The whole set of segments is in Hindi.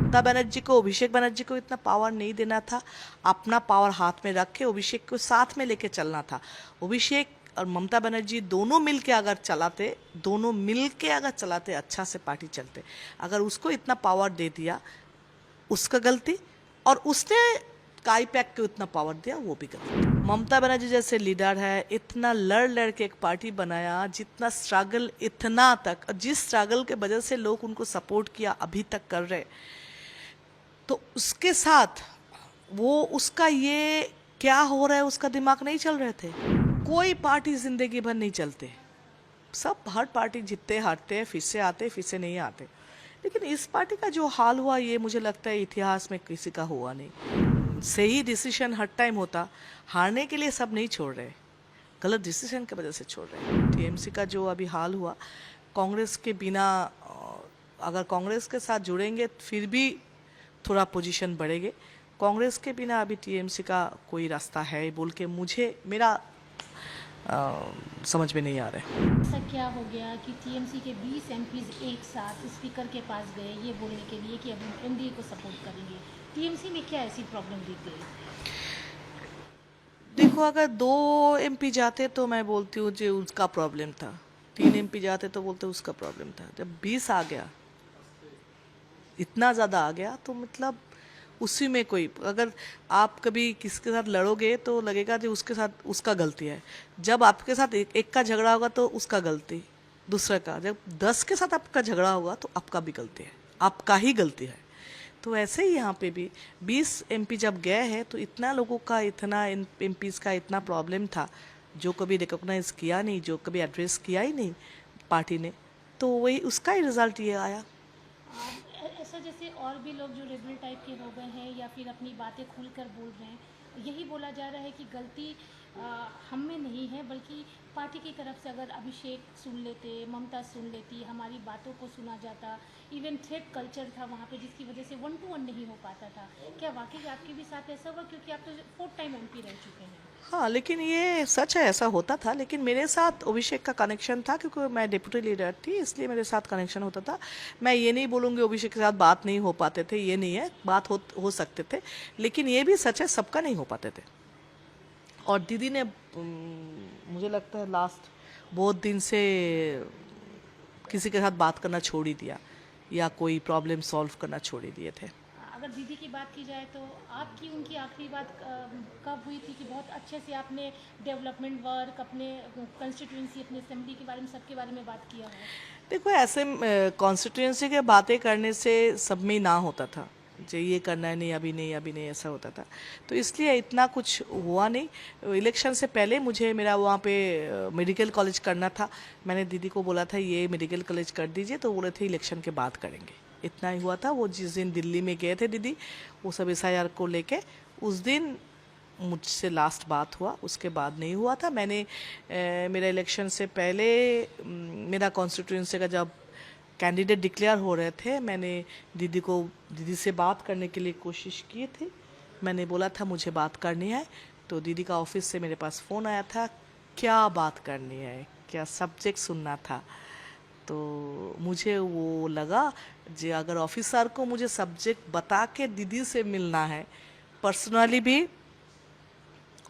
ममता बनर्जी को, अभिषेक बनर्जी को इतना पावर नहीं देना था, अपना पावर हाथ में रख के अभिषेक को साथ में लेके चलना था। अभिषेक और ममता बनर्जी दोनों मिलके अगर चलाते, अच्छा से पार्टी चलते। अगर उसको इतना पावर दे दिया, उसका गलती, और उसने काई पैक को इतना पावर दिया, वो भी गलती। ममता बनर्जी जैसे लीडर है, इतना लड़ लड़ के एक पार्टी बनाया, जितना स्ट्रगल, इतना तक, और जिस स्ट्रगल के वजह से लोग उनको सपोर्ट किया, अभी तक कर रहे, तो उसके साथ वो, उसका ये क्या हो रहा है, उसका दिमाग नहीं चल रहे थे। कोई पार्टी जिंदगी भर नहीं चलते, सब, हर पार्टी जीतते हारते हैं, फिर से आते, फिर से नहीं आते। लेकिन इस पार्टी का जो हाल हुआ, ये मुझे लगता है इतिहास में किसी का हुआ नहीं। सही डिसीजन हर टाइम होता, हारने के लिए सब नहीं छोड़ रहे, गलत डिसीजन की वजह से छोड़ रहे। टीएमसी का जो अभी हाल हुआ, कांग्रेस के बिना, अगर कांग्रेस के साथ जुड़ेंगे फिर भी थोड़ा पोजीशन बढ़ेंगे, कांग्रेस के बिना अभी टीएमसी का कोई रास्ता है बोल के मुझे, मेरा समझ में नहीं आ रहा है। ऐसा क्या हो गया कि टीएमसी के 20 एमपीज एक साथ स्पीकर के पास गए ये बोलने के लिए कि अब एनडीए को सपोर्ट करेंगे? टीएमसी में क्या ऐसी प्रॉब्लम दिख गई? देखो, अगर 2 एमपी जाते तो मैं बोलती हूँ जो उसका प्रॉब्लम था, 3 एमपी जाते तो बोलते उसका प्रॉब्लम था। जब 20 आ गया, इतना ज़्यादा आ गया, तो मतलब उसी में कोई, अगर आप कभी किसके साथ लड़ोगे तो लगेगा कि उसके साथ उसका गलती है। जब आपके साथ एक का झगड़ा होगा तो उसका गलती, दूसरे का, जब 10 के साथ आपका झगड़ा होगा तो आपका भी गलती है, आपका ही गलती है। तो ऐसे ही यहाँ पे भी 20 एमपी जब गए हैं, तो इतना लोगों का, इतना एमपीज का इतना प्रॉब्लम था, जो कभी रिकॉग्नाइज किया नहीं, जो कभी एड्रेस किया ही नहीं पार्टी ने, तो वही उसका ही रिजल्ट ये आया। ऐसा जैसे और भी लोग जो रेबल टाइप के हो गए हैं या फिर अपनी बातें खुलकर बोल रहे हैं, यही बोला जा रहा है कि गलती हम में नहीं है, बल्कि पार्टी की तरफ से अगर अभिषेक सुन लेते, ममता सुन लेती, हमारी बातों को सुना जाता, इवन थ्रेट कल्चर था वहाँ पे जिसकी वजह से 1 to 1 नहीं हो पाता था। क्या वाकई आपके भी साथ ऐसा हुआ? क्योंकि आप तो 4th टाइम एमपी रह चुके हैं। हाँ, लेकिन ये सच है, ऐसा होता था, लेकिन मेरे साथ अभिषेक का कनेक्शन था, क्योंकि मैं डिप्टी लीडर थी, इसलिए मेरे साथ कनेक्शन होता था। मैं ये नहीं बोलूँगी अभिषेक के साथ बात नहीं हो पाते थे, ये नहीं है, बात हो सकते थे, लेकिन ये भी सच है, सबका नहीं हो पाते थे। और दीदी ने मुझे लगता है लास्ट बहुत दिन से किसी के साथ बात करना छोड़ ही दिया, या कोई प्रॉब्लम सॉल्व करना छोड़ ही दिए थे। अगर दीदी की बात की जाए तो आपकी उनकी आखिरी बात कब हुई थी कि बहुत अच्छे से आपने डेवलपमेंट वर्क, अपने कंस्टिट्यूंसी, अपने असेंबली के बारे में, सबके बारे में बात किया है? देखो, ऐसे कॉन्स्टिट्यूंसी के बातें करने से सब में ना होता था, जो ये करना है, नहीं अभी नहीं, अभी नहीं, ऐसा होता था। तो इसलिए इतना कुछ हुआ नहीं। इलेक्शन से पहले मुझे मेरा वहाँ पे मेडिकल कॉलेज करना था, मैंने दीदी को बोला था ये मेडिकल कॉलेज कर दीजिए, तो बोले थे इलेक्शन के बाद करेंगे, इतना ही हुआ था। वो जिस दिन दिल्ली में गए थे दीदी, वो सब SIR को लेके, उस दिन मुझसे लास्ट बात हुआ, उसके बाद नहीं हुआ था। मैंने मेरा इलेक्शन से पहले मेरा कॉन्स्टिट्यूंसी का जब कैंडिडेट डिक्लेयर हो रहे थे, मैंने दीदी से बात करने के लिए कोशिश की थी। मैंने बोला था मुझे बात करनी है, तो दीदी का ऑफिस से मेरे पास फ़ोन आया था, क्या बात करनी है, क्या सब्जेक्ट सुनना था। तो मुझे वो लगा जो अगर ऑफिसर को मुझे सब्जेक्ट बता के दीदी से मिलना है, पर्सनली भी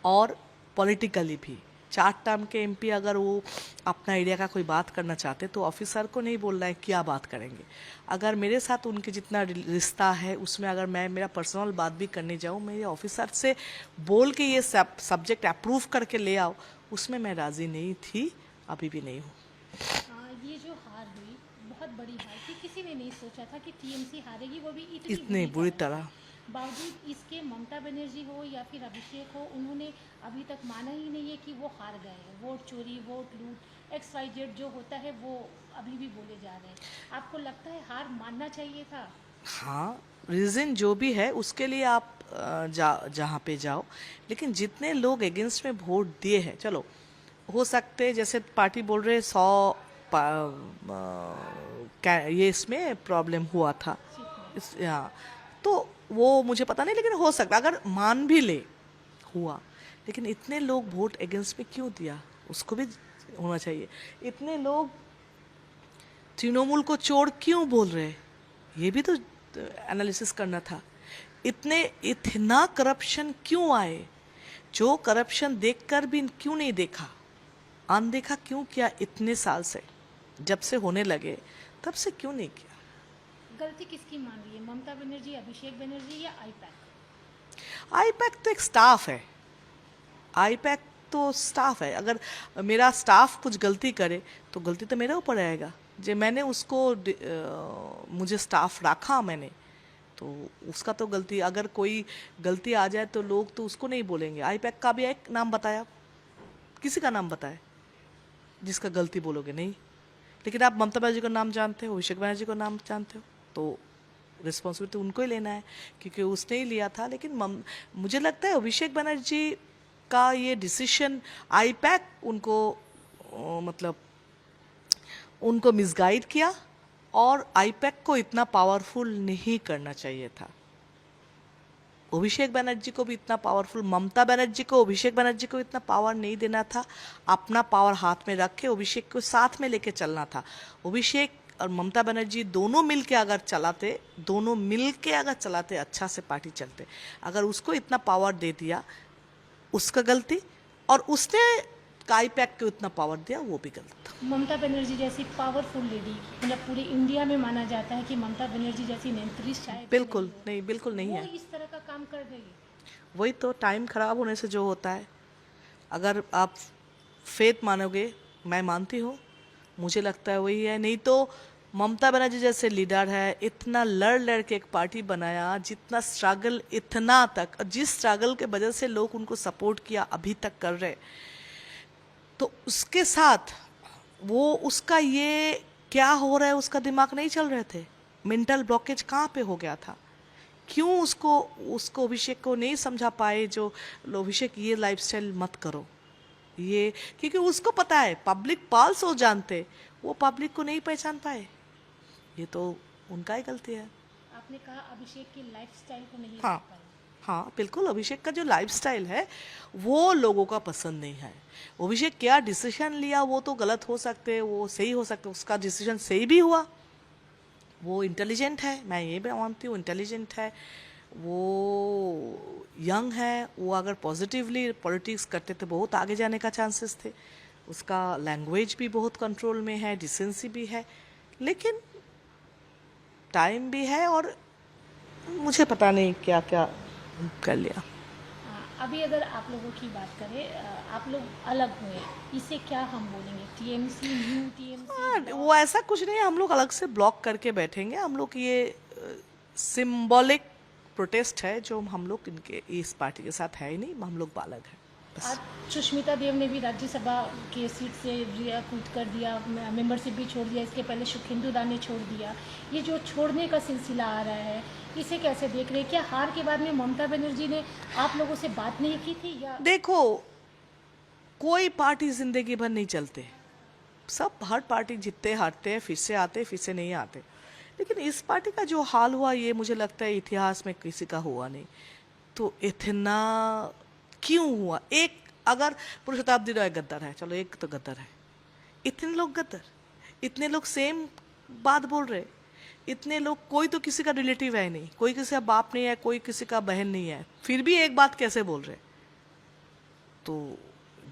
और पॉलिटिकली भी, 4 टर्म के एमपी अगर वो अपना एरिया का कोई बात करना चाहते तो ऑफिसर को नहीं बोलना है क्या बात करेंगे। अगर मेरे साथ उनके जितना रिश्ता है उसमें अगर मैं मेरा पर्सनल बात भी करने जाऊँ, मेरे ऑफिसर से बोल के ये सब्जेक्ट अप्रूव करके ले आओ, उसमें मैं राज़ी नहीं थी, अभी भी नहीं हूँ। ये जो हार हुई, बहुत बड़ी हार थी, किसी ने नहीं सोचा था कि टीएमसी हारेगी, वो भी इतनी इतनी बुरी तरह तरह। से। बावजूद इसके ममता बनर्जी हो या फिर अभिषेक हो, उन्होंने अभी तक माना ही नहीं है कि वो हार गए हैं। वोट चोरी, वोट लूट, XYZ जो होता है वो अभी भी बोले जा रहे हैं। आपको लगता है हार मानना चाहिए था? हाँ, रीज़न जो भी है उसके लिए आप जहाँ पे जाओ, लेकिन जितने लोग अगेंस्ट में वोट दिए हैं, चलो हो सकते जैसे पार्टी बोल रहे 100 ये इसमें प्रॉब्लम हुआ था, हाँ, तो वो मुझे पता नहीं, लेकिन हो सकता अगर मान भी ले हुआ, लेकिन इतने लोग वोट अगेंस्ट में क्यों दिया, उसको भी होना चाहिए। इतने लोग तृणमूल को चोर क्यों बोल रहे, ये भी तो एनालिसिस करना था, इतना करप्शन क्यों आए, जो करप्शन देखकर भी क्यों नहीं देखा, अनदेखा क्यों किया इतने साल से, जब से होने लगे तब से क्यों नहीं किया। गलती किसकी मान रही है, ममता बनर्जी, अभिषेक बनर्जी या आईपैक? आईपैक तो एक स्टाफ है, आईपैक तो स्टाफ है। अगर मेरा स्टाफ कुछ गलती करे तो गलती तो मेरे ऊपर आएगा, जो मैंने उसको मुझे स्टाफ रखा मैंने, तो उसका तो गलती, अगर कोई गलती आ जाए तो लोग तो उसको नहीं बोलेंगे। आईपैक का भी एक नाम बताया, किसी का नाम बताए जिसका गलती बोलोगे नहीं। लेकिन आप ममता बनर्जी का नाम जानते हो, अभिषेक बनर्जी का नाम जानते हो, तो रिस्पॉन्सिबिलिटी उनको ही लेना है, क्योंकि उसने ही लिया था। लेकिन मुझे लगता है अभिषेक बनर्जी का ये डिसीजन आईपैक उनको मतलब उनको मिसगाइड किया, और आईपैक को इतना पावरफुल नहीं करना चाहिए था। अभिषेक बनर्जी को भी इतना पावरफुल, ममता बनर्जी को, अभिषेक बनर्जी को इतना पावर नहीं देना था। अपना पावर हाथ में रख के अभिषेक को साथ में लेके चलना था। अभिषेक और ममता बनर्जी दोनों मिलके अगर चलाते अच्छा से पार्टी चलते। अगर उसको इतना पावर दे दिया, उसका गलती, और उसने आईपैक को इतना पावर दिया, वो भी गलत था। ममता बनर्जी जैसी पावरफुल लेडी, मतलब पूरे इंडिया में माना जाता है कि ममता बनर्जी जैसी नेत्री शायद बिल्कुल नहीं वो है। इस तरह का काम कर रही है। वही तो टाइम खराब होने से जो होता है। अगर आप फेथ मानोगे, मैं मानती हूँ, मुझे लगता है वही है। नहीं तो ममता बनर्जी जैसे लीडर है, इतना लड़ के एक पार्टी बनाया, जितना स्ट्रगल इतना तक, जिस स्ट्रगल के वजह से लोग उनको सपोर्ट किया अभी तक कर रहे, तो उसके साथ वो उसका ये क्या हो रहा है उसका दिमाग नहीं चल रहे थे। मेंटल ब्लॉकेज कहाँ पे हो गया था, क्यों उसको अभिषेक को नहीं समझा पाए, जो अभिषेक ये लाइफस्टाइल मत करो ये, क्योंकि उसको पता है पब्लिक पाल्स हो जानते, वो पब्लिक को नहीं पहचान पाए, ये तो उनका ही गलती है। आपने कहा अभिषेक की लाइफस्टाइल को नहीं हाँ देख पाई। हाँ बिल्कुल, अभिषेक का जो लाइफस्टाइल है वो लोगों का पसंद नहीं है। अभिषेक क्या डिसीजन लिया वो तो गलत हो सकते, वो सही हो सकते, उसका डिसीजन सही भी हुआ। वो इंटेलिजेंट है, मैं ये भी मानती हूँ, इंटेलिजेंट है, वो यंग है, वो अगर पॉजिटिवली पॉलिटिक्स करते तो बहुत आगे जाने का चांसेस थे। उसका लैंग्वेज भी बहुत कंट्रोल में है, डिसेंसी भी है, लेकिन टाइम भी है, और मुझे पता नहीं क्या क्या कर लिया। अभी अगर आप लोगों की बात करें, आप लोग अलग हुए, इसे क्या हम बोलेंगे, टीएमसी, न्यू टीएमसी? वो ऐसा कुछ नहीं है, हम लोग अलग से ब्लॉक करके बैठेंगे। हम लोग ये सिंबॉलिक प्रोटेस्ट है जो हम लोग इनके इस पार्टी के साथ है ही नहीं, हम लोग अलग हैं बस। आज सुष्मिता देव ने भी राज्यसभा के सीट से कूद कर दिया, मेंबरशिप भी छोड़ दिया। इसके पहले सुखेंदु दा ने छोड़ दिया। ये जो छोड़ने का सिलसिला आ रहा है, इसे कैसे देख रहे हैं? क्या हार के बाद में ममता बनर्जी ने आप लोगों से बात नहीं की थी, या? देखो, कोई पार्टी जिंदगी भर नहीं चलते, सब हर पार्टी जीतते हारते हैं, फिर से आते फिर से नहीं आते। लेकिन इस पार्टी का जो हाल हुआ, ये मुझे लगता है इतिहास में किसी का हुआ नहीं। तो इतना क्यों हुआ? एक अगर पूरी शताब्दी राय गद्दार है, चलो एक तो गद्दार है, इतने लोग गद्दार, इतने लोग सेम बात बोल रहे, इतने लोग, कोई तो किसी का रिलेटिव है नहीं, कोई किसी का बाप नहीं है, कोई किसी का बहन नहीं है, फिर भी एक बात कैसे बोल रहे? तो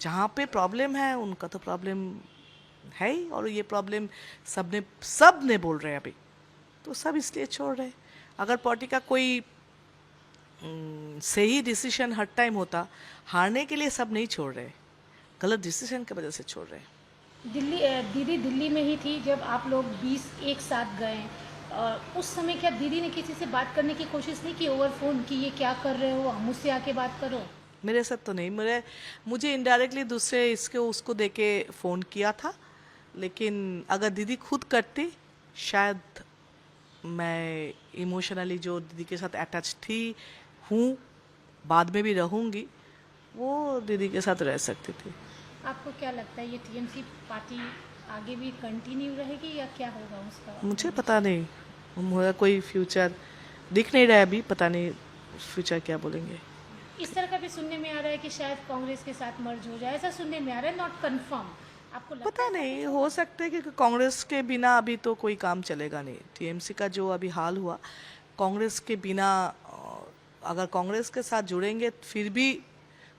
जहाँ पे प्रॉब्लम है उनका तो प्रॉब्लम है ही, और ये प्रॉब्लम सब ने बोल रहे हैं अभी, तो सब इसलिए छोड़ रहे। अगर पार्टी का कोई सही डिसीजन हर टाइम होता, हारने के लिए सब नहीं छोड़ रहे, गलत डिसीजन की वजह से छोड़ रहे। दीदी दिल्ली में ही थी जब आप लोग 20 एक साथ गए, और उस समय क्या दीदी ने किसी से बात करने की कोशिश नहीं की ओवर फोन, कि ये क्या कर रहे हो, मुझसे आके बात करो? मेरे साथ तो नहीं, मुझे इनडायरेक्टली दूसरे उसको देके फ़ोन किया था। लेकिन अगर दीदी खुद करती, शायद मैं इमोशनली जो दीदी के साथ अटैच हूँ, बाद में भी रहूँगी, वो दीदी के साथ रह सकती थी। आपको क्या लगता है, ये टीएमसी पार्टी आगे भी कंटिन्यू रहेगी या क्या होगा उसका? मुझे पता नहीं, मुझे कोई फ्यूचर दिख नहीं रहा है अभी, पता नहीं फ्यूचर क्या बोलेंगे। इस तरह का भी सुनने में आ रहा है कि शायद कांग्रेस के साथ मर्ज हो जाए, ऐसा सुनने में आ रहा है, नॉट कंफर्म। आपको लगता पता नहीं, हो सकता है, क्योंकि कांग्रेस के बिना अभी तो कोई काम चलेगा नहीं। टीएमसी का जो अभी हाल हुआ, कांग्रेस के बिना अगर कांग्रेस के साथ जुड़ेंगे फिर भी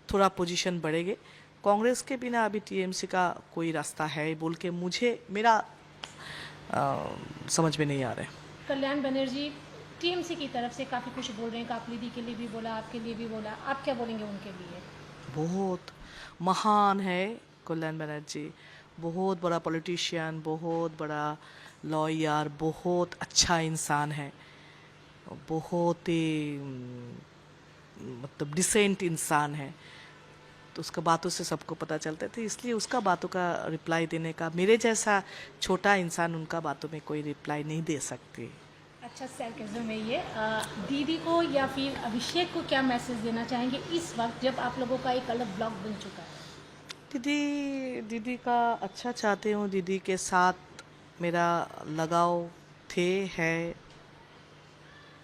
थोड़ा पोजीशन बढ़ेंगे। कांग्रेस के बिना अभी टीएमसी का कोई रास्ता है बोल के मुझे मेरा समझ में नहीं आ रहा है। कल्याण बनर्जी टीएमसी की तरफ से काफ़ी कुछ बोल रहे हैं, कापलीदी के लिए भी बोला, आपके लिए भी बोला, आप क्या बोलेंगे उनके लिए? बहुत महान है कल्याण बनर्जी, बहुत बड़ा पॉलिटिशियन, बहुत बड़ा लॉयर, बहुत अच्छा इंसान है, बहुत ही मतलब डिसेंट इंसान है। तो उसका बातों से सबको पता चलता है, इसलिए उसका बातों का रिप्लाई देने का मेरे जैसा छोटा इंसान उनका बातों में कोई रिप्लाई नहीं दे सकती। अच्छा सरकैज़म है ये। दीदी को या फिर अभिषेक को क्या मैसेज देना चाहेंगे इस वक्त जब आप लोगों का एक अलग ब्लॉक बन चुका है? दीदी का अच्छा चाहती हूँ। दीदी के साथ मेरा लगाव थे है,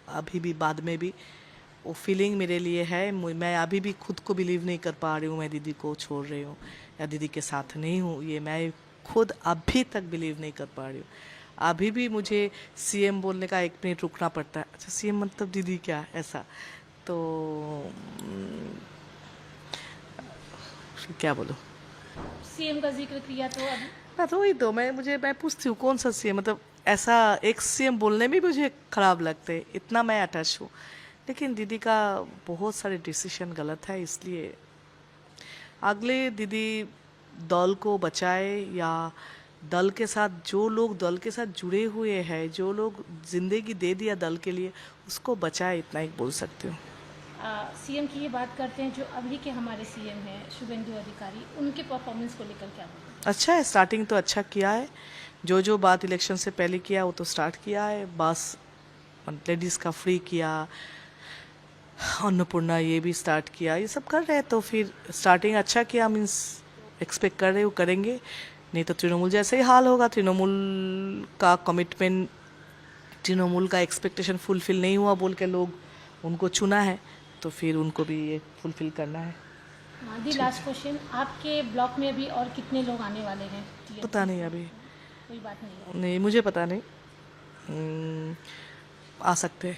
अभी भी बाद में भी वो फीलिंग मेरे लिए है। मैं अभी भी खुद को बिलीव नहीं कर पा रही हूँ मैं दीदी को छोड़ रही हूँ या दीदी के साथ नहीं हूँ, ये मैं खुद अभी तक बिलीव नहीं कर पा रही हूँ। अभी भी मुझे सीएम बोलने का 1 मिनट रुकना पड़ता है। अच्छा सीएम मतलब दीदी क्या, ऐसा तो क्या बोलूँ। सीएम का जिक्र किया तो अभी हाँ तो वही तो मैं पूछती हूँ कौन सा सीएम, मतलब ऐसा एक सीएम बोलने में भी मुझे खराब लगते है, इतना मैं अटैच हूँ। लेकिन दीदी का बहुत सारे डिसीजन गलत है, इसलिए अगले दीदी दल को बचाए या दल के साथ जो लोग दल के साथ जुड़े हुए हैं, जो लोग जिंदगी दे दिया दल के लिए, उसको बचाए, इतना ही बोल सकती हूँ। सीएम की ये बात करते हैं जो अभी के हमारे सीएम हैं शुभेंदु अधिकारी, उनके परफॉर्मेंस को लेकर क्या बोलेंगे? अच्छा है, स्टार्टिंग तो अच्छा किया है। जो बात इलेक्शन से पहले किया वो तो स्टार्ट किया है। बस लेडीज़ का फ्री किया, अन्नपूर्णा ये भी स्टार्ट किया, ये सब कर रहे हैं। तो फिर स्टार्टिंग अच्छा किया, मीन्स एक्सपेक्ट कर रहे हो करेंगे, नहीं तो तृणमूल जैसे ही हाल होगा। तृणमूल का कमिटमेंट, तृणमूल का एक्सपेक्टेशन फुलफिल नहीं हुआ बोल के लोग उनको चुना है, तो फिर उनको भी ये फुलफिल करना है। दी लास्ट क्वेश्चन, आपके ब्लॉक में अभी और कितने लोग आने वाले हैं? पता नहीं अभी, कोई बात नहीं है। नहीं मुझे पता नहीं, आ सकते हैं।